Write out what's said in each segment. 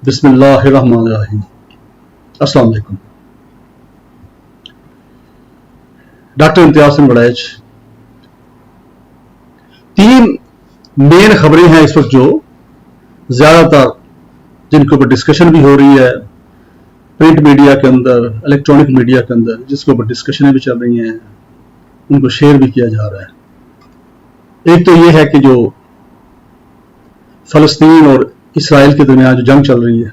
बिस्मिल्लाहिर्रहमानिर्रहीम। अस्सलाम वालेकुम। डॉक्टर इम्तियाज सिंह वड़ैच। तीन मेन खबरें हैं इस वक्त जो ज्यादातर जिनके ऊपर डिस्कशन भी हो रही है प्रिंट मीडिया के अंदर, इलेक्ट्रॉनिक मीडिया के अंदर, जिसके ऊपर डिस्कशनें भी चल रही हैं, उनको शेयर भी किया जा रहा है। एक तो ये है कि जो फलस्तीन और इसराइल के दरमियान जो जंग चल रही है,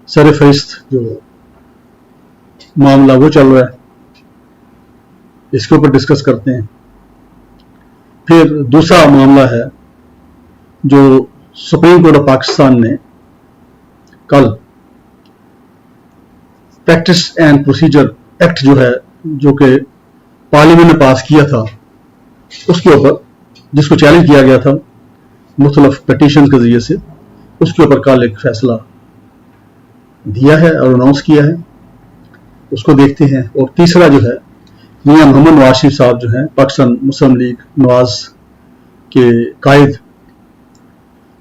सरफहरिस्त जो मामला वो चल रहा है, इसके ऊपर डिस्कस करते हैं। फिर दूसरा मामला है जो सुप्रीम कोर्ट ऑफ पाकिस्तान ने कल प्रैक्टिस एंड प्रोसीजर एक्ट जो है, जो कि पार्लियामेंट ने पास किया था, उसके ऊपर जिसको चैलेंज किया गया था मुख्तलिफ पिटीशन के जरिए से, उसके ऊपर कल एक फैसला दिया है और अनाउंस किया है। उसको देखते हैं। और तीसरा जो है मियां मोहम्मद नवाज शरीफ साहब जो है, पाकिस्तान मुस्लिम लीग नवाज के कायद,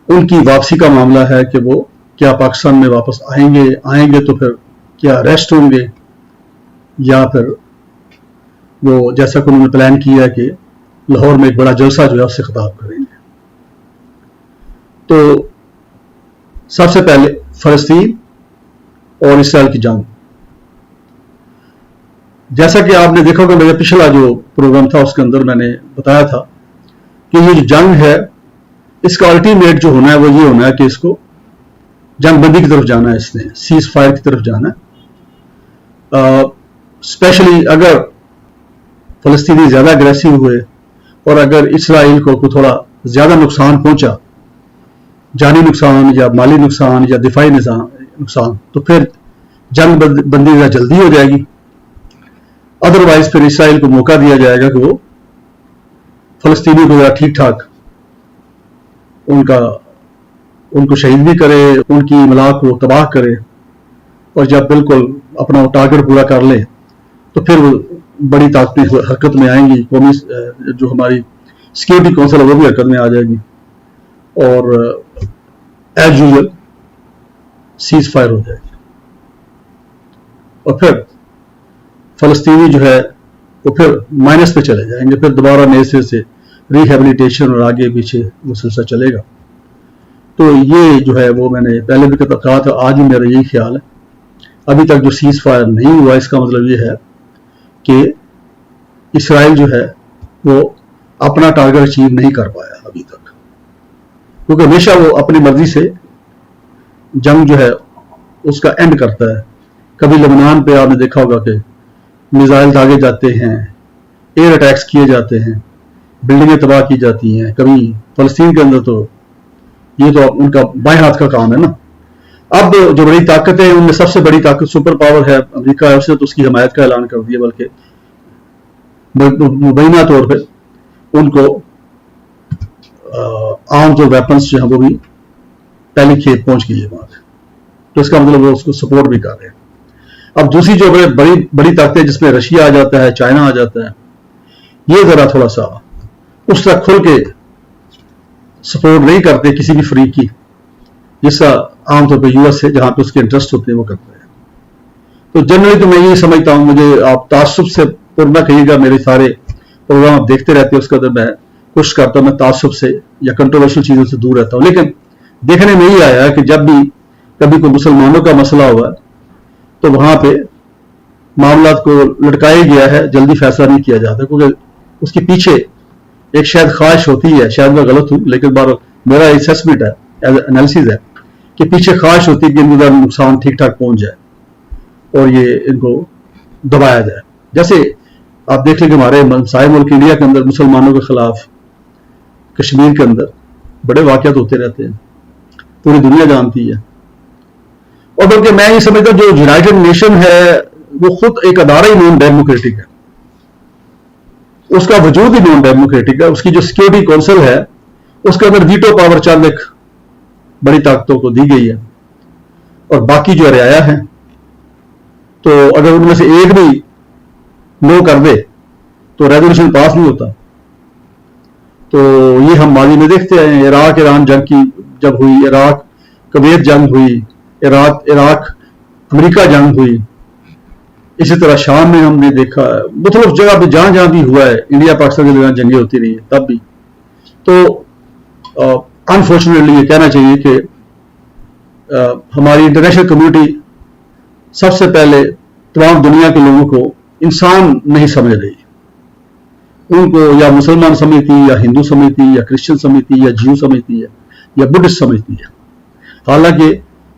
उनकी वापसी का मामला है कि वो क्या पाकिस्तान में वापस आएंगे तो फिर क्या अरेस्ट होंगे, या फिर वो जैसा कि उन्होंने प्लान किया है कि लाहौर में एक बड़ा जलसा जो है उससे खिताब करेंगे। तो सबसे पहले फलस्तीन और इसराइल की जंग। जैसा कि आपने देखा होगा, मेरा पिछला जो प्रोग्राम था उसके अंदर मैंने बताया था कि ये जो जंग है, इसका अल्टीमेट जो होना है वो ये होना है कि इसको जंग बंदी की तरफ जाना है, इसने सीज फायर की तरफ जाना है। स्पेशली अगर फलस्तीनी ज्यादा अग्रेसिव हुए और अगर इसराइल को थोड़ा ज्यादा नुकसान पहुंचा, जानी नुकसान या माली नुकसान या दिफाई नुकसान, तो फिर जंग बंदी जल्दी हो जाएगी। अदरवाइज फिर इसराइल को मौका दिया जाएगा कि वो फलस्तीनी को ठीक ठाक उनको शहीद भी करे, उनकी इमलाक को तबाह करे, और जब बिल्कुल अपना टारगेट पूरा कर ले तो फिर वो बड़ी ताकतें हरकत में आएंगी। कौमी जो हमारी सिक्योरिटी काउंसिल है वो भी हरकत में आ जाएगी और एज यूजुअल सीज फायर हो जाएगी। और फिर फलस्तीनी जो है वो फिर माइनस पे चले जाएंगे, फिर दोबारा नए सिरे से रिहेबिलिटेशन और आगे पीछे वो सिलसिला चलेगा। तो ये जो है वो मैंने पहले भी कहा था, आज भी मेरा यही ख्याल है। अभी तक जो सीज फायर नहीं हुआ, इसका मतलब ये है कि इसराइल जो है वो अपना टारगेट अचीव नहीं कर पाया अभी तक, क्योंकि हमेशा वो अपनी मर्जी से जंग जो है उसका एंड करता है। कभी लेबनान पे आपने देखा होगा कि मिसाइल दागे जाते हैं, एयर अटैक्स किए जाते हैं, बिल्डिंगें तबाह की जाती हैं। कभी फलस्तीन के अंदर तो ये तो उनका बाएं हाथ का काम है ना। अब जो बड़ी ताकत है, उनमें सबसे बड़ी ताकत सुपर पावर है अमेरिका है, उसने तो उसकी हमायत का ऐलान कर दिया, बल्कि मुबैना तौर पर उनको आर्म्स और वेपन्स जो है वो भी पहली खेप पहुंच गई है वहां पे, तो इसका मतलब वो उसको सपोर्ट भी कर रहे हैं। अब दूसरी जो बड़ी बड़ी ताकतें जिसमें रशिया आ जाता है, चाइना आ जाता है, ये जरा थोड़ा सा उस तरह खुल के सपोर्ट नहीं करते किसी भी फ्रीक की, जिसका आमतौर पर यूएस है, जहां पे उसके इंटरेस्ट होते हैं वो करते हैं। तो जनरली तो मैं यही समझता हूं, मुझे आप तासुब से पुरना कहिएगा, मेरे सारे प्रोग्राम आप देखते रहते हैं, उसका तो मैं कोशिश करता हूं मैं तासुब से या कंट्रोवर्शियल चीजों से दूर रहता हूं। लेकिन देखने में यही आया है कि जब भी कभी कोई मुसलमानों का मसला हुआ तो वहां पे मामला को लटकाया गया है, जल्दी फैसला नहीं किया जाता, क्योंकि उसके पीछे एक शायद ख्वाहिश होती है, शायद मैं गलत हूं, लेकिन मेरा असेसमेंट है, एनालिसिस है कि पीछे ख्वाहिश होती है कि इनका नुकसान ठीक ठाक पहुंच जाए और ये इनको दबाया जाए। जैसे आप देख लें कि हमारे हमसाये मुल्क इंडिया के अंदर मुसलमानों के खिलाफ कश्मीर के अंदर बड़े वाक़यात होते रहते हैं, पूरी दुनिया जानती है। और बल्कि मैं ये समझता हूं जो यूनाइटेड नेशन है वो खुद एक अदारा ही नॉन डेमोक्रेटिक है, उसका वजूद ही नॉन डेमोक्रेटिक है। उसकी जो सिक्योरिटी काउंसिल है उसके अंदर वीटो पावर चंद एक बड़ी ताकतों को दी गई है और बाकी जो रियाया है, तो अगर उनमें से एक भी नो कर दे तो रेजोल्यूशन पास नहीं होता। तो ये हम माजी में देखते हैं, इराक ईरान जंग की जब हुई, इराक کویت جنگ ہوئی، عراق امریکہ جنگ ہوئی، اسی طرح شام میں ہم نے دیکھا، مختلف جگہ پہ جہاں جہاں بھی ہوا ہے، انڈیا پاکستان کے درمیان جنگیں ہوتی رہی ہیں تب بھی. تو انفارچونیٹلی یہ کہنا چاہیے کہ ہماری انٹرنیشنل کمیونٹی سب سے پہلے تمام دنیا کے لوگوں کو انسان نہیں سمجھ رہی. ان کو یا مسلمان سمجھتی ہے، یا ہندو سمجھتی ہے، یا کرسچن سمجھتی ہے، یا جیو سمجھتی ہے، یا بدھسٹ سمجھتی ہے. حالانکہ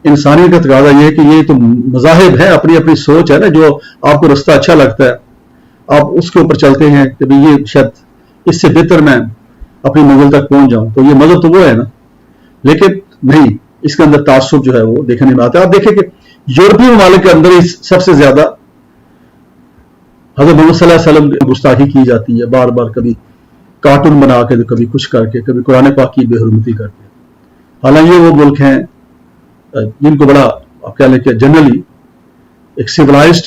انسانی کا تقاضا یہ ہے کہ یہ تو مذاہب ہے، اپنی اپنی سوچ ہے نا، جو آپ کو رستہ اچھا لگتا ہے آپ اس کے اوپر چلتے ہیں کہ بھئی یہ شاید اس سے بہتر میں اپنی منزل تک پہنچ جاؤں. تو یہ مذہب تو وہ ہے نا، لیکن نہیں، اس کے اندر تعصب جو ہے وہ دیکھنے میں آتا ہے. آپ دیکھیں کہ یورپی ممالک کے اندر ہی سب سے زیادہ حضرت محمد صلی اللہ علیہ وسلم کی گستاخی کی جاتی ہے، بار بار، کبھی کارٹون بنا کے، کبھی کچھ کر کے، کبھی قرآن پاک کی بے حرمتی کر کے. حالانکہ وہ ملک ہیں جن کو بڑا آپ کہہ لیں کہ جنرلی ایک سیولائزڈ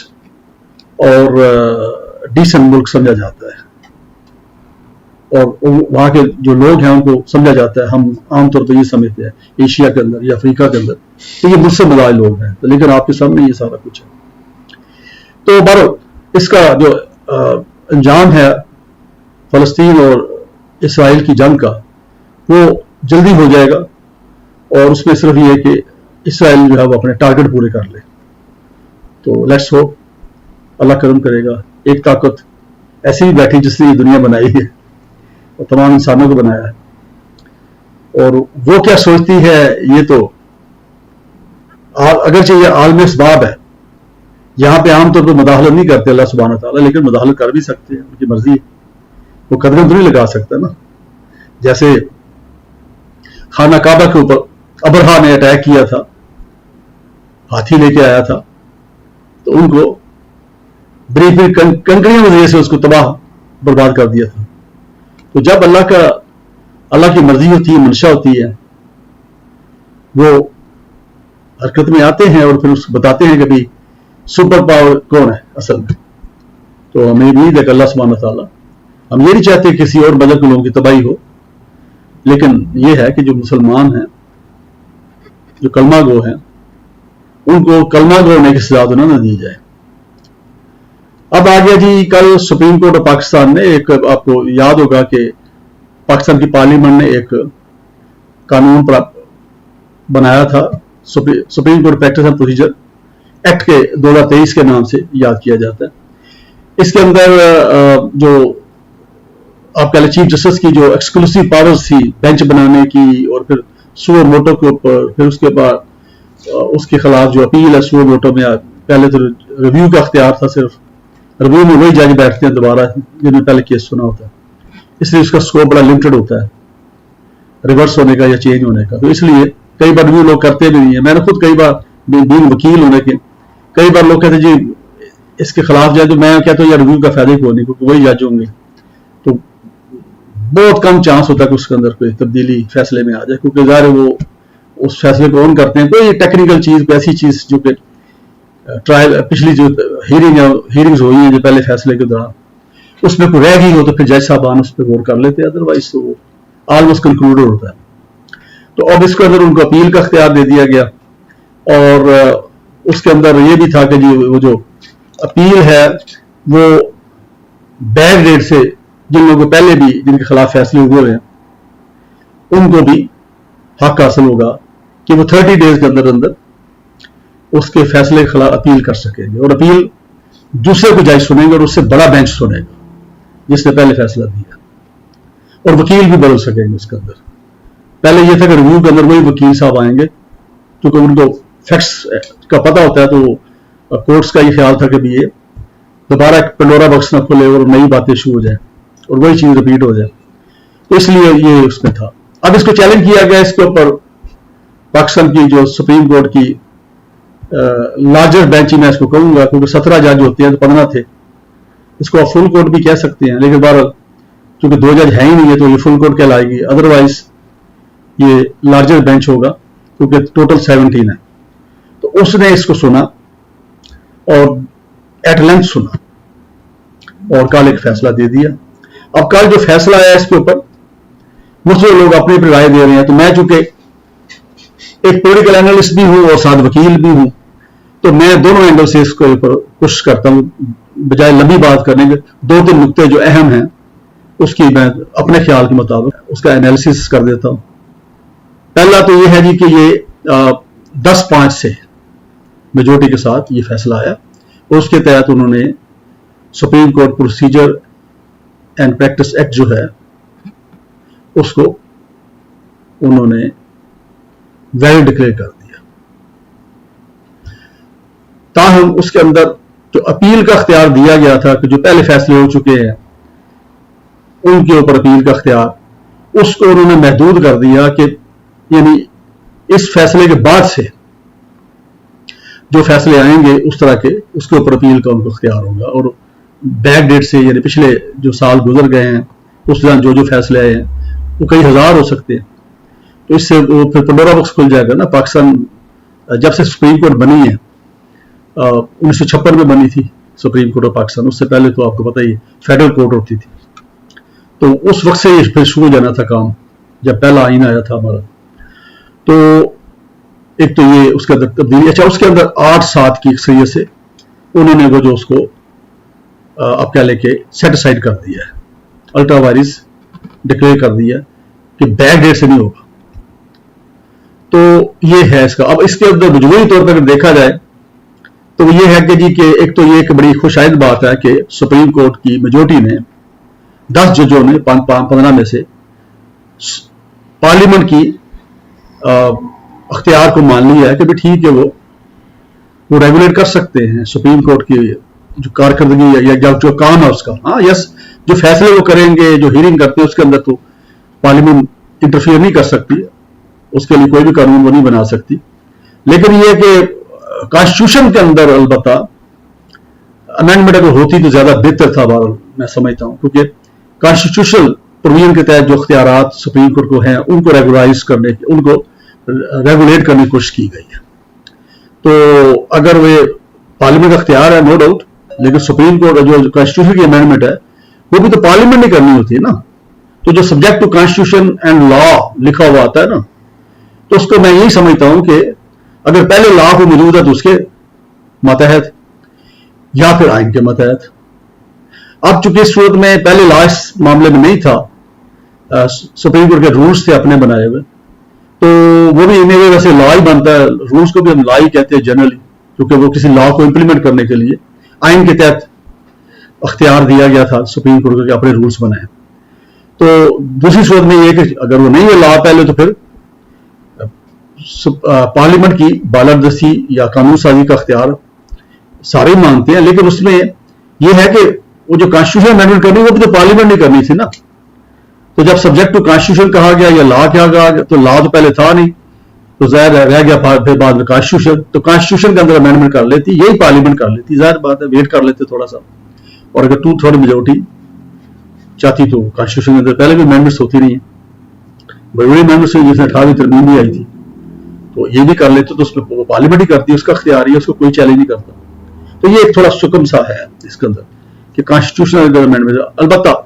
اور ڈیسنٹ ملک سمجھا جاتا ہے، اور وہاں کے جو لوگ ہیں ان کو سمجھا جاتا ہے، ہم عام طور پہ یہ سمجھتے ہیں ایشیا کے اندر یا افریقہ کے اندر تو یہ مجھ سے مزاج لوگ ہیں، لیکن آپ کے سامنے یہ سارا کچھ ہے. تو بہرحال اس کا جو انجام ہے فلسطین اور اسرائیل کی جنگ کا، وہ جلدی ہو جائے گا، اور اس میں صرف یہ ہے کہ اسرائیل جو ہے وہ اپنے ٹارگٹ پورے کر لے. تو لیٹس ہوپ اللہ کرم کرے گا. ایک طاقت ایسی بھی بیٹھی جس نے یہ دنیا بنائی ہے اور تمام انسانوں کو بنایا ہے، اور وہ کیا سوچتی ہے یہ تو اگرچہ یہ عالم اسباب ہے، یہاں پہ عام طور پہ مداخلت نہیں کرتے اللہ سبحانہ تعالیٰ، لیکن مداخلت کر بھی سکتے ہیں، ان کی مرضی ہے. وہ قدم تو نہیں لگا سکتا نا. جیسے خانہ کعبہ کے اوپر ابرہا نے اٹیک کیا تھا، ہاتھی لے کے آیا تھا، تو ان کو بری کنکریوں کی وجہ سے اس کو تباہ برباد کر دیا تھا. تو جب اللہ کی مرضی ہوتی ہے، منشا ہوتی ہے، وہ حرکت میں آتے ہیں اور پھر اس کو بتاتے ہیں کہ بھئی سپر پاور کون ہے اصل میں. تو ہمیں امید ہے کہ اللہ سبحانہ تعالیٰ، ہم یہ نہیں چاہتے کہ کسی اور مذہب کے لوگوں کی تباہی ہو، لیکن یہ ہے کہ جو مسلمان ہیں، جو کلمہ گو ہیں، ان کو کلمہ گو ہونے کی سزا تو نہ دی جائے. اب آ گیا جی، کل سپریم کورٹ آف پاکستان نے ایک، آپ کو یاد ہوگا کہ پاکستان کی پارلیمنٹ نے ایک قانون بنایا تھا، supreme court practice and procedure act کے 2023 کے نام سے یاد کیا جاتا ہے. اس کے اندر جو آپ کہہ لیں چیف جسٹس کی جو ایکسکلوسیو پاورز تھی بینچ بنانے کی، اور پھر سو موٹو کے اوپر، پھر اس کے بعد اس کے خلاف جو اپیل ہے سو موٹو میں، پہلے تو ریویو کا اختیار تھا، صرف ریویو میں وہی جج بیٹھتے ہیں دوبارہ جنہوں نے پہلے کیس سنا ہوتا ہے، اس لیے اس کا اسکوپ بڑا لمیٹڈ ہوتا ہے ریورس ہونے کا یا چینج ہونے کا. تو اس لیے کئی بار ریویو لوگ کرتے بھی نہیں ہیں. میں نے خود کئی بار بین وکیل ہونے کے، کئی بار لوگ کہتے ہیں جی اس کے خلاف جائے، تو میں کہتا ہوں یا ریویو کا فائدہ کوئی نہیں، کیونکہ وہی جج ہوں گے، تو بہت کم چانس ہوتا ہے کہ اس کے اندر کوئی تبدیلی فیصلے میں آ جائے، کیونکہ ظاہر وہ اس فیصلے کو اون کرتے ہیں. کوئی ٹیکنیکل چیز، کوئی ایسی چیز جو کہ ٹرائل پچھلی جو ہیئرنگز ہوئی ہیں جو پہلے فیصلے کے دوران، اس میں کوئی رہ گئی ہو تو پھر جج صاحبان اس پہ غور کر لیتے ہیں، ادروائز تو وہ آلموسٹ کنکلوڈڈ ہوتا ہے. تو اب اس کے اندر ان کو اپیل کا اختیار دے دیا گیا، اور اس کے اندر یہ بھی تھا کہ جی وہ جو اپیل ہے وہ بیک ڈیٹ سے جن لوگوں کو پہلے بھی جن کے خلاف فیصلے ہوئے ہیں ان کو بھی حق حاصل ہوگا کہ وہ 30 ڈیز کے اندر اندر اس کے فیصلے کے خلاف اپیل کر سکیں گے، اور اپیل دوسرے کو جج سنیں گے اور اس سے بڑا بینچ سنے گا جس نے پہلے فیصلہ دیا، اور وکیل بھی بدل سکیں گے اس کے اندر. پہلے یہ تھا کہ ریویو کے اندر وہی وکیل صاحب آئیں گے، کیونکہ ان کو فیکٹس کا پتہ ہوتا ہے، تو کورٹس کا یہ خیال تھا کہ بھی یہ دوبارہ ایک پنڈورا باکس نہ کھلے اور نئی باتیں شروع ہو جائیں اور وہی چیز ریپیٹ ہو جائے. تو اس لیے یہ اس میں تھا. اب اس کو چیلنج کیا گیا، اس کے اوپر پاکستان کی جو سپریم کورٹ کی لارجر بینچ میں اس کو کہوں گا، کیونکہ 17 جج ہوتے ہیں تو 15 تھے، اس کو آپ فل کورٹ بھی کہہ سکتے ہیں، لیکن بہرحال چونکہ 2 جج ہیں ہی نہیں ہے تو یہ فل کورٹ کہلائے گی، ادروائز یہ لارجر بینچ ہوگا کیونکہ ٹوٹل 17 ہے. تو اس نے اس کو سنا اور ایٹ لینتھ سنا اور کل ایک فیصلہ دے دیا. اب کل جو فیصلہ آیا اس کے اوپر مختلف لوگ اپنی اپنی رائے دے رہے ہیں، تو میں چونکہ एक पॉलिटिकल एनालिस्ट भी हूं और साथ वकील भी हूं, तो मैं दोनों एंगल से इसके ऊपर कोशिश करता हूं, बजाय लंबी बात करने के 2-3 नुक्ते जो अहम हैं उसकी मैं अपने ख्याल के मुताबिक उसका एनालिसिस कर देता हूं। पहला तो ये है जी कि ये 10-5 से मेजोरिटी के साथ ये फैसला आया, और उसके तहत उन्होंने supreme court procedure and practice act जो है उसको उन्होंने वैलिड डिक्लेयर कर दिया। ताहम उसके अंदर जो अपील का अख्तियार दिया गया था कि जो पहले फैसले हो चुके हैं उनके ऊपर अपील का अख्तियार, उसको उन्होंने महदूद कर दिया कि यानी इस फैसले के बाद से जो फैसले आएंगे उस तरह के उसके ऊपर अपील का उनको अख्तियार होगा, और बैक डेट से यानी पिछले जो साल गुजर गए हैं उस दौरान जो जो फैसले आए हैं वो कई हजार हो सकते हैं, तो इससे वो फिर पंडोरा बॉक्स खुल जाएगा ना। पाकिस्तान जब से सुप्रीम कोर्ट बनी है 1956 में बनी थी सुप्रीम कोर्ट ऑफ पाकिस्तान, उससे पहले तो आपको पता ही फेडरल कोर्ट होती थी, तो उस वक्त से फिर शुरू हो जाना था काम जब पहला आइन आया था हमारा। तो एक तो ये उसके अंदर तब्दीली, अच्छा उसके अंदर 8-7 की अक्सरियत से उन्होंने वो जो उसको आप क्या लेके सेट असाइड कर दिया है, अल्ट्रा वायरस डिक्लेयर कर दिया कि बैक डेट से नहीं होगा। तो ये है इसका। अब इसके अंदर मजबूरी तौर पर अगर देखा जाए तो ये है कि जी कि एक तो ये एक बड़ी खुशाइद बात है कि सुप्रीम कोर्ट की मेजोरिटी ने 10 जजों ने 15 में से पार्लियामेंट की अख्तियार को मान लिया है कि भी ठीक है वो रेगुलेट कर सकते हैं सुप्रीम कोर्ट की जो कारकर्दगी या जो काम है उसका। हाँ यस, जो फैसले वो करेंगे, जो हियरिंग करते हैं उसके अंदर तो पार्लियामेंट इंटरफियर नहीं कर सकती, उसके लिए कोई भी कानून वो नहीं बना सकती। लेकिन ये कि कॉन्स्टिट्यूशन के अंदर अलबत्ता अमेंडमेंट अगर होती तो ज्यादा बेहतर था, मैं समझता हूं, क्योंकि कॉन्स्टिट्यूशनल प्रोविजन के तहत जो अख्तियारात सुप्रीम कोर्ट को हैं उनको रेगुलाइज करने की, उनको रेगुलेट करने की कोशिश की गई है। तो अगर वे पार्लियामेंट का अख्तियार है नो डाउट, लेकिन सुप्रीम कोर्ट जो कॉन्स्टिट्यूशन की अमेंडमेंट है वो भी तो पार्लियामेंट ने करनी होती है ना। तो जो subject to constitution and law लिखा हुआ आता है ना, तो उसको मैं यही समझता हूं कि अगर पहले लॉ को मौजूद है तो उसके मातहत या फिर आइन के मातहत। अब चूंकि इस सूरत में पहले लॉ इस मामले में नहीं था, सुप्रीम कोर्ट के रूल्स थे अपने बनाए हुए, तो वो भी इन्हें वैसे लॉ ही बनता है, रूल्स को भी हम लॉ ही कहते हैं जनरली, क्योंकि वो किसी लॉ को इंप्लीमेंट करने के लिए आइन के तहत अख्तियार दिया गया था सुप्रीम कोर्ट को कि अपने रूल्स बनाए। तो दूसरी सूरत में ये कि अगर वो नहीं है लॉ पहले, तो फिर पार्लियामेंट की बालादस्ती या कानून साजी का अख्तियार सारे ही मानते हैं, लेकिन उसमें यह है कि वो जो कॉन्स्टिट्यूशन अमेंडमेंट करनी वो भी तो पार्लियामेंट ने करनी थी ना। तो जब सब्जेक्ट टू कॉन्स्टिट्यूशन कहा गया या लॉ क्या कहा गया, तो लॉ तो पहले था नहीं, तो जाहिर रह गया फिर बाद में कॉन्स्टिट्यूशन। तो कॉन्स्टिट्यूशन के अंदर अमेंडमेंट कर लेती, यही पार्लियामेंट कर लेती, जाहिर बात है वेट कर लेते थोड़ा सा, और अगर 2/3 मेजोरिटी चाहती तो कॉन्स्टिट्यूशन के अंदर पहले भी अमेंडमेंट्स होती रही हैं, बड़ी बड़ी अमेंडमेंट्स हुई जिसमें 18वीं तरमीम भी आई थी, तो ये भी कर लेते तो उसमें वो पार्लियामेंट ही करती है, उसका अख्तियार है, उसको कोई चैलेंज नहीं करता। तो ये एक थोड़ा सुकम सा है इसके अंदर कि कॉन्स्टिट्यूशनल अमेंडमेंट। अलबत्ता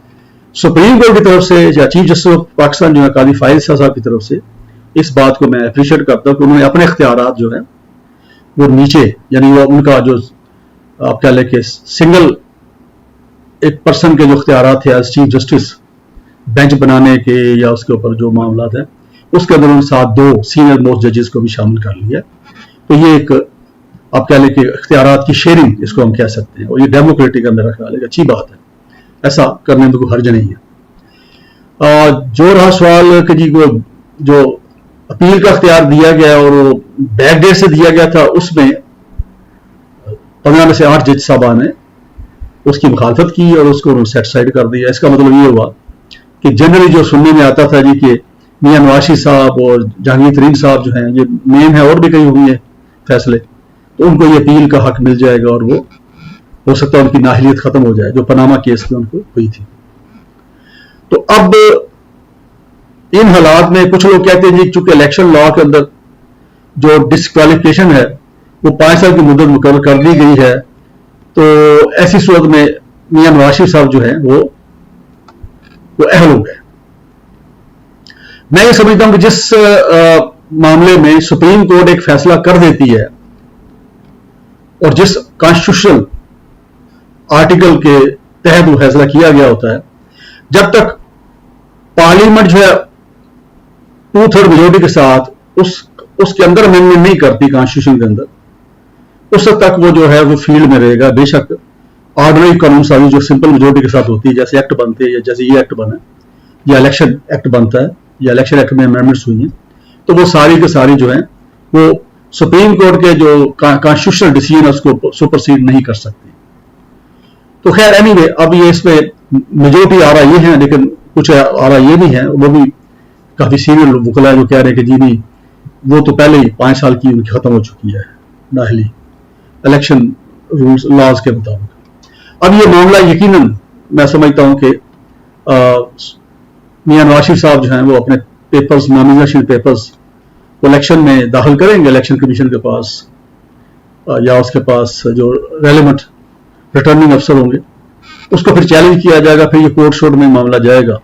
सुप्रीम कोर्ट की तरफ से या चीफ जस्टिस ऑफ पाकिस्तान जो है काजी फाइज साहब की तरफ से इस बात को मैं अप्रिशिएट करता हूं कि उन्होंने अपने अख्तियारात जो है वो नीचे, यानी वो उनका जो आप क्या लेके सिंगल एक पर्सन के जो अख्तियारात थे एज चीफ जस्टिस बेंच बनाने के या उसके ऊपर जो मामला है, उसके अंदर उन्होंने साथ 2 सीनियर मोस्ट जजेस को भी शामिल कर लिया। तो ये एक आप क्या लेके अख्तियारात की शेयरिंग इसको हम कह सकते हैं, और ये डेमोक्रेटिक अंदर रखा एक अच्छी बात है, ऐसा करने में कोई हर्ज नहीं है। जो रहा सवाल कि जी को जो अपील का अख्तियार दिया गया और वो बैक डेट से दिया गया था, उसमें 15 में से 8 जज साहबान ने उसकी मुखालफत की और उसको उन्होंने सेट साइड कर दिया। इसका मतलब ये हुआ कि जनरली जो सुनने में आता था जी कि मियां नवाज साहब और जहांगीर तरीन साहब जो हैं ये मेन है, और भी कई हुई है फैसले, तो उनको ये अपील का हक मिल जाएगा और वो हो सकता है उनकी नाहलियत खत्म हो जाए जो पनामा केस में उनको हुई थी। तो अब इन हालात में कुछ लोग कहते हैं जी चूंकि इलेक्शन लॉ के अंदर जो डिस्क्वालिफिकेशन है वो 5 साल की मुद्दत मुकर्रर कर दी गई है, तो ऐसी सूरत में मियां नवाज साहब जो है वो अहल हो गए। मैं ये समझता हूं कि जिस मामले में सुप्रीम कोर्ट एक फैसला कर देती है और जिस कॉन्स्टिट्यूशनल आर्टिकल के तहत वो फैसला किया गया होता है, जब तक पार्लियामेंट जो है 2/3 मेजोरिटी के साथ उसके अंदर अमेंडमेंट नहीं करती कॉन्स्टिट्यूशन के अंदर, उस वक्त तक वो जो है वो फील्ड में रहेगा। बेशक ऑर्डिनरी कानून साजी जो सिंपल मेजोरिटी के साथ होती है, जैसे एक्ट बनते हैं या जैसे ये एक्ट बना या इलेक्शन एक्ट बनता है या इलेक्शन एक्ट में अमेंडमेंट्स हुई हैं, तो वो सारी की सारी जो है वो सुप्रीम कोर्ट के जो कॉन्स्टिट्यूशनल डिसीजन है उसको सुपरसीड नहीं कर सकती। तो खैर एनीवे, अब ये इसमें मेजोरिटी आ रहा ये है, लेकिन कुछ आ रहा ये भी है, वो भी काफी सीनियर वकला जो कह रहे हैं कि जी नहीं, वो तो पहले ही 5 साल की उनकी खत्म हो चुकी है नाहली इलेक्शन रूल्स लॉज के मुताबिक। अब ये मामला यकीनन मैं समझता हूं कि मियां नवाज शरीफ साहब जो हैं वो अपने पेपर्स, नॉमिनेशन पेपर्स इलेक्शन में दाखिल करेंगे इलेक्शन कमीशन के पास या उसके पास जो रेलेवेंट रिटर्निंग अफसर होंगे, उसको फिर चैलेंज किया जाएगा, फिर ये कोर्ट शोर्ट में मामला जाएगा,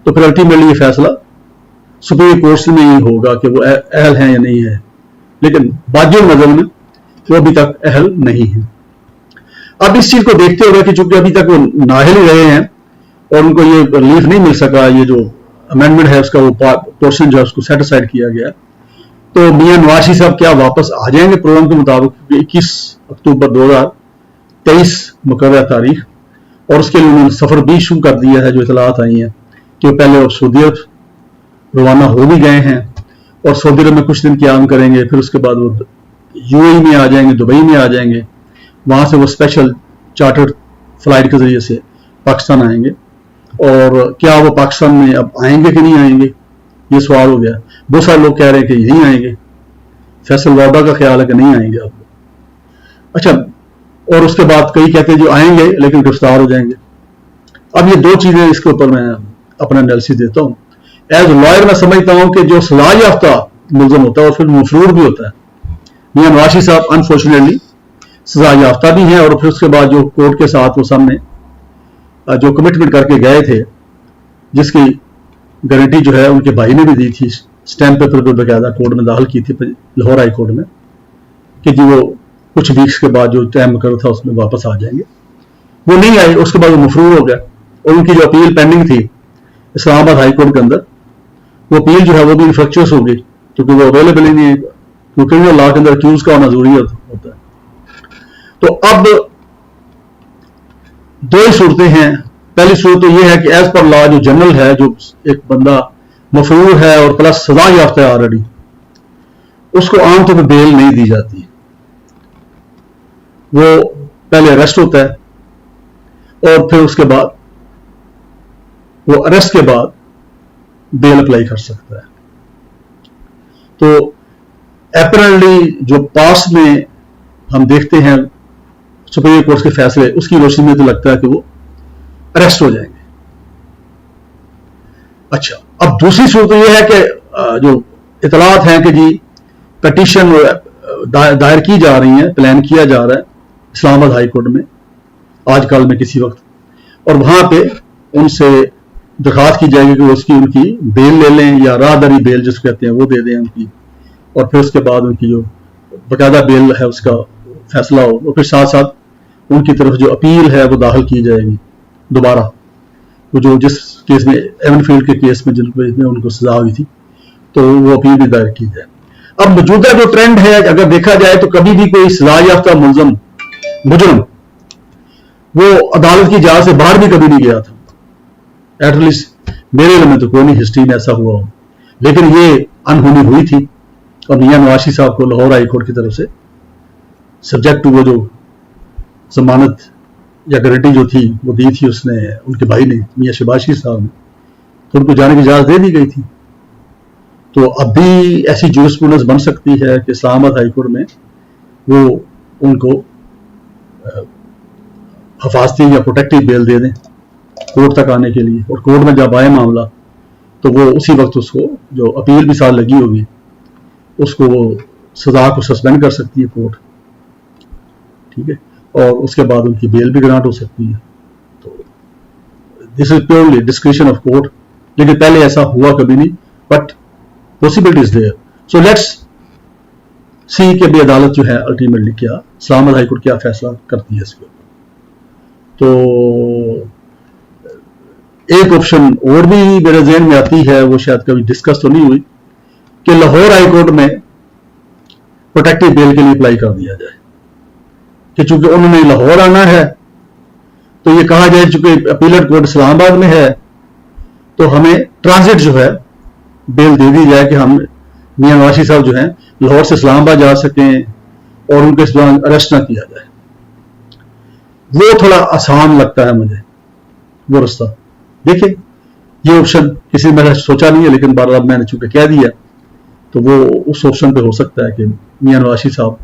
तो फिर अल्टीमेटली ये फैसला सुप्रीम कोर्ट में ही होगा कि वो अहल हैं या नहीं है। लेकिन बाकी नजर में वो अभी तक अहल नहीं है। अब इस चीज को देखते हुए कि चूंकि अभी तक वो नाअहल ही रहे हैं और उनको ये रिलीफ नहीं मिल सका, ये जो अमेंडमेंट है उसका वो पोर्शन जो है उसको सेट असाइड किया गया, तो मियां नवाज शरीफ साहब क्या वापस आ जाएंगे प्रोग्राम के मुताबिक 21 अक्टूबर 2023 मुकर्रर तारीख, और उसके लिए उन्होंने सफर भी शुरू कर दिया है। जो इतलात आई हैं कि पहले वो सऊदी अरब रवाना हो भी गए हैं और सऊदी अरब में कुछ दिन क्याम करेंगे, फिर उसके बाद वो यूएई में आ जाएंगे, दुबई में आ जाएंगे, वहां से वो स्पेशल चार्टर्ड फ्लाइट के जरिए से पाकिस्तान आएंगे। और क्या वो पाकिस्तान में अब आएंगे कि नहीं आएंगे, ये सवाल हो गया। बहुत सारे लोग कह रहे हैं कि नहीं आएंगे, फैसल वादा का ख्याल है कि नहीं आएंगे आप। अच्छा, और उसके बाद कई कहते हैं जो आएंगे लेकिन गिरफ्तार हो जाएंगे। अब ये दो चीजें, इसके ऊपर मैं अपना एनालिसिस देता हूं। एज लॉयर मैं समझता हूं कि जो सजा याफ्ता मुलजम होता है और फिर मफरूर भी होता है, मियां नवाज शरीफ साहब अनफॉर्चुनेटली सजा याफ्ता भी हैं, और फिर उसके बाद जो कोर्ट के साथ वो सामने जो कमिटमेंट करके गए थे, जिसकी गारंटी जो है उनके भाई ने भी दी थी, स्टैंप पेपर पर बकायदा कोर्ट में दाखिल की थी लाहौर हाई कोर्ट में, कि जी वो कुछ वीक्स के बाद जो टाइम मुकर्रर था उसमें वापस आ जाएंगे। वो नहीं आए, उसके बाद वो मफरूर हो गया और उनकी जो अपील पेंडिंग थी इस्लामाबाद हाई कोर्ट के अंदर, वो अपील जो है वो भी इन्फेक्चुअस हो गई क्योंकि वो अवेलेबल ही नहीं है, क्योंकि क्रिमिनल लॉ के अंदर अक्यूज का होना जरूरी होता है। तो अब दो ही सूरतें हैं। पहली सूरत तो यह है कि एज पर लॉ जो जनरल है, जो एक बंदा मफरूर है और प्लस सजा याफ्ता है ऑलरेडी, उसको आमतौर पर बेल नहीं दी जाती। वो पहले अरेस्ट होता है और फिर उसके बाद वो अरेस्ट के बाद बेल अप्लाई कर सकता है। तो अपरेंटली जो पास में हम देखते हैं सुप्रीम कोर्ट के फैसले, उसकी रोशनी में तो लगता है कि वो अरेस्ट हो जाएंगे। अच्छा, अब दूसरी सूरत तो यह है कि जो इतलात हैं कि जी पिटीशन दायर की जा रही हैं, प्लान किया जा रहा है इस्लामाबाद हाई कोर्ट में आज कल में किसी वक्त, और वहां पे उनसे दरखास्त की जाएगी कि उनकी बेल ले लें या राहदारी बेल जिसको कहते हैं वो दे दें उनकी, और फिर उसके बाद उनकी जो बाकायदा बेल है उसका फैसला हो, और फिर साथ साथ उनकी तरफ जो अपील है वो दाखिल की जाएगी दोबारा, वो जो जिस केस में एवनफील्ड के केस में जिनमें उनको सजा हुई थी, तो वो अपील भी दायर की जाए। अब मौजूदा जो ट्रेंड है अगर देखा जाए तो कभी भी कोई सजा याफ्ता मुजरम वो अदालत की इजाजत से बाहर भी कभी नहीं गया था, एटलीस्ट मेरे लिए में तो कोई नहीं हिस्ट्री में ऐसा हुआ हो, लेकिन ये अनहोनी हुई थी और मियां नवाज शरीफ साहब को लाहौर हाई कोर्ट की तरफ से सब्जेक्ट टू वो जो जमानत या गारंटी जो थी वो दी थी उसने, उनके भाई ने मियां शहबाज शरीफ साहब ने, तो उनको जाने की इजाजत दे दी गई थी। तो अब भी ऐसी जूरिस्प्रूडेंस बन सकती है कि इस्लामाबाद हाई कोर्ट में वो उनको हिफाजती या प्रोटेक्टिव बेल दे दें कोर्ट तक आने के लिए, और कोर्ट में जब आए मामला तो वो उसी वक्त उसको जो अपील भी साथ लगी होगी उसको वो सजा को सस्पेंड कर सकती है कोर्ट, ठीक है, और उसके बाद उनकी बेल भी ग्रांट हो सकती है। तो this is purely discretion of court, लेकिन पहले ऐसा हुआ कभी नहीं, but possibility is there. So let's see کہ بھی عدالت جو ہے الٹیمیٹلی کیا اسلام آباد ہائی کورٹ کیا فیصلہ کرتی ہے اس کے اوپر. تو ایک آپشن اور بھی میرے ذہن میں آتی ہے, وہ شاید کبھی ڈسکس تو نہیں ہوئی, کہ لاہور ہائی کورٹ میں پروٹیکٹیو بیل کے لیے اپلائی کر دیا جائے کہ چونکہ انہوں نے لاہور آنا ہے تو یہ کہا جائے چونکہ اپیلٹ کورٹ اسلام آباد میں ہے تو ہمیں ٹرانزٹ جو ہے بیل دے دی جائے کہ ہم میاں نواز صاحب جو ہیں لاہور سے اسلام آباد جا سکیں اور ان کے اس دوران اریسٹ نہ کیا جائے. وہ تھوڑا آسان لگتا ہے مجھے وہ رستہ. دیکھیں یہ آپشن کسی نے سوچا نہیں ہے, لیکن بار میں نے چونکہ کہہ دیا تو وہ اس آپشن پہ ہو سکتا ہے کہ میاں نواز صاحب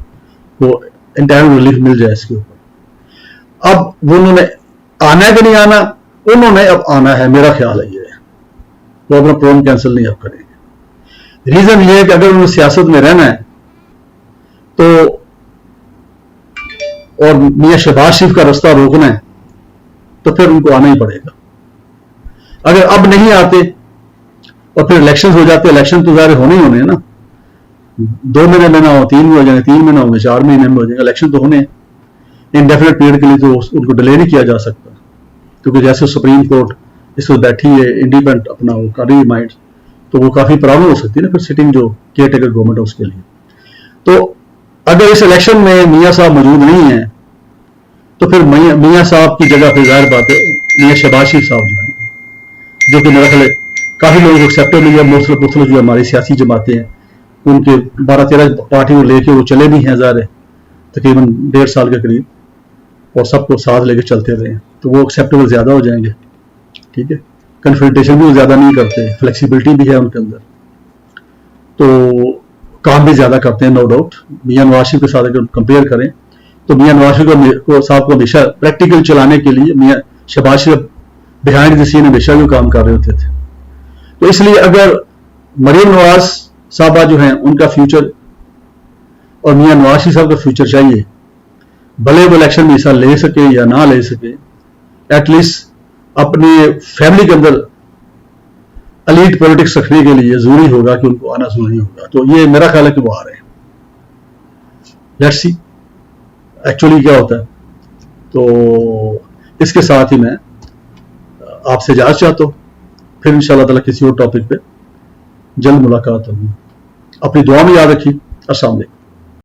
کو انٹائر ریلیف مل جائے اس کے اوپر. اب وہ انہوں نے آنا ہے کہ نہیں آنا, انہوں نے اب آنا ہے, میرا خیال ہے یہ وہ اپنا پروگرام کینسل نہیں اب کریں گے. ریزن یہ ہے کہ اگر انہوں نے سیاست میں رہنا ہے تو اور میاں شہباز شریف کا رستہ روکنا ہے تو پھر ان کو آنا ہی پڑے گا. اگر اب نہیں آتے اور پھر الیکشن ہو جاتے, الیکشن تو ظاہر ہونے ہی ہونے ہیں نا, 2 مہینے میں نہ ہو 3 میں ہو جائیں گے, 3 مہینے ہوں گے, 4 مہینے میں ہو جائیں گے, الیکشن تو ہونے ہیں. انڈیفینٹ پیریڈ کے لیے تو ان کو ڈیلے نہیں کیا جا سکتا کیونکہ جیسے سپریم کورٹ اس وقت بیٹھی ہے انڈیپینڈنٹ اپنا وہ کر رہی مائنڈ, تو وہ کافی پرابلم ہو سکتی ہے نا پھر سٹنگ جو کیئر ٹیکر گورنمنٹ ہے اس کے لیے. تو اگر اس الیکشن میں میاں صاحب موجود نہیں ہیں تو پھر میاں صاحب کی جگہ پہ ظاہر بات ہے میاں شہباز شریف صاحب جو ہیں, جو کہ میرا خیال ہے کافی لوگوں کو ایکسیپٹیبل ہے, مختلف جو ہماری سیاسی جماعتیں ہیں ان کے 12-13 پارٹی کو لے کے وہ چلے بھی ہیں ظاہر ہے تقریباً 1.5 سال کے قریب, اور سب کو ساتھ لے کے چلتے رہے ہیں, تو وہ ایکسیپٹیبل زیادہ ہو جائیں گے. ٹھیک ہے, کنفرنٹیشن بھی وہ زیادہ نہیں کرتے, فلیکسیبلٹی بھی ہے ان کے اندر, تو کام بھی زیادہ کرتے ہیں نو ڈاؤٹ. میاں نواز شریف کے ساتھ اگر کمپیئر کریں تو میاں نواز شریف صاحب کو ہمیشہ پریکٹیکل چلانے کے لیے میاں شہباز شریف بہائنڈ دی سین ہمیشہ جو کام کر رہے ہوتے تھے. تو اس لیے اگر مریم نواز صاحبہ جو ہیں ان کا فیوچر اور میاں نواز شریف صاحب کا فیوچر چاہیے, بھلے وہ الیکشن میں حصہ لے سکے یا نہ لے سکے, ایٹ لیسٹ اپنے فیملی کے اندر الیٹ پولیٹکس رکھنے کے لیے ضروری ہوگا کہ ان کو آنا ضروری ہوگا. تو یہ میرا خیال ہے کہ وہ آ رہے ہیں. لیٹس سی ایکچولی کیا ہوتا ہے. تو اس کے ساتھ ہی میں آپ سے اجازت چاہتا ہوں, پھر انشاءاللہ تعالیٰ کسی اور ٹاپک پہ جلد ملاقات ہوگی. اپنی دعا میں یاد رکھیے. السلام علیکم.